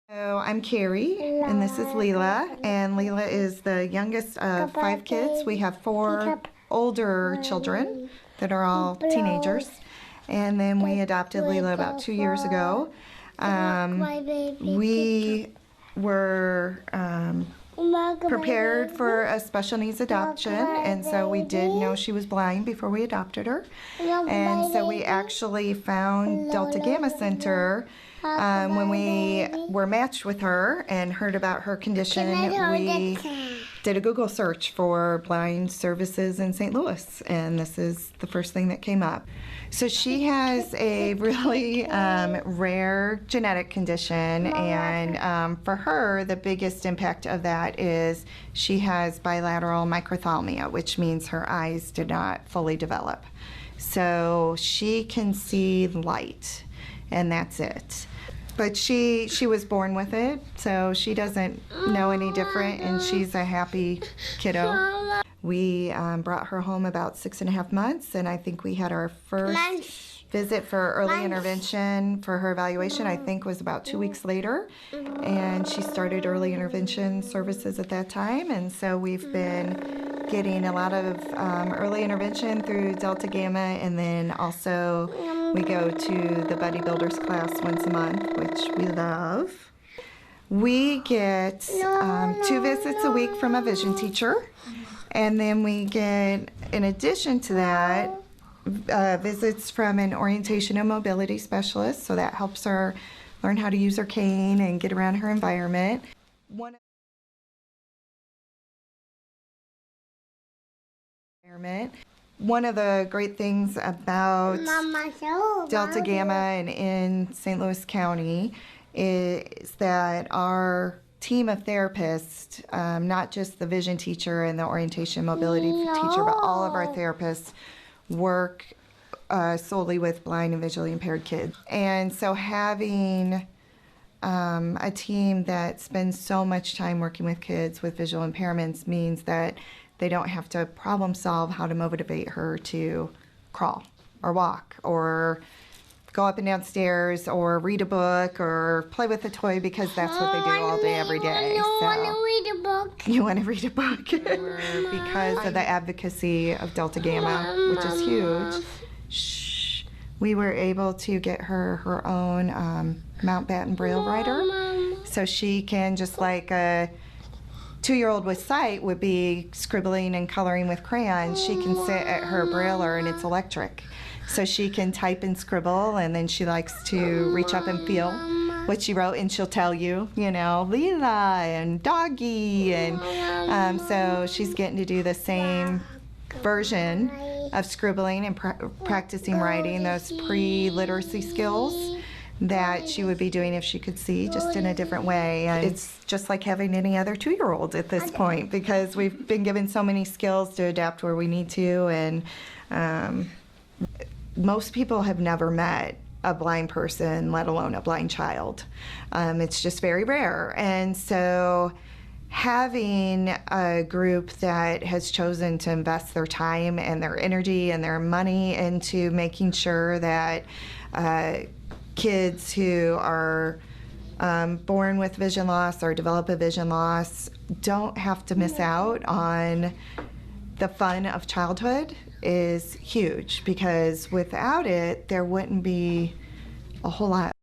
So I'm Carrie, and this is Lela, and Lela is the youngest of 5 kids. We have 4 older children that are all teenagers, and then we adopted Lela about 2 years ago. We were prepared for a special needs adoption, and so we did know she was blind before we adopted her. And so we actually found Delta Gamma Center when we were matched with her and heard about her condition. We did a Google search for blind services in St. Louis, and this is the first thing that came up. So she has a really rare genetic condition, and for her, the biggest impact of that is she has bilateral microphthalmia, which means her eyes did not fully develop. So she can see light, and that's it. But she was born with it, so she doesn't know any different, and she's a happy kiddo. We brought her home about 6.5 months, and I think we had our first visit for early intervention for her evaluation, I think was about 2 weeks later. And she started early intervention services at that time, and so we've been getting a lot of early intervention through Delta Gamma, and then also we go to the Buddy Builders class once a month, which we love. We get 2 visits a week from a vision teacher, and then we get, in addition to that, visits from an orientation and mobility specialist, so that helps her learn how to use her cane and get around her environment. One of the great things about Delta Gamma and in St. Louis County is that our team of therapists, not just the vision teacher and the orientation mobility teacher, but all of our therapists work solely with blind and visually impaired kids. And so having a team that spends so much time working with kids with visual impairments means that they don't have to problem solve how to motivate her to crawl or walk or go up and down stairs or read a book or play with a toy, because that's what they do all day, every day. I want to read a book. You want to read a book? Because of the advocacy of Delta Gamma, which is huge, we were able to get her own Mountbatten Braille writer, so she can, just like a 2-year-old with sight would be scribbling and coloring with crayons, she can sit at her brailler and it's electric. So she can type and scribble, and then she likes to reach up and feel what she wrote, and she'll tell you, Lela and doggy, and so she's getting to do the same version of scribbling and practicing writing, those pre-literacy skills that she would be doing if she could see, just in a different way. And it's just like having any other 2-year-old at this point, because we've been given so many skills to adapt where we need to, and most people have never met a blind person, let alone a blind child. It's just very rare. And so having a group that has chosen to invest their time and their energy and their money into making sure that kids who are born with vision loss or develop a vision loss don't have to miss out on the fun of childhood is huge, because without it, there wouldn't be a whole lot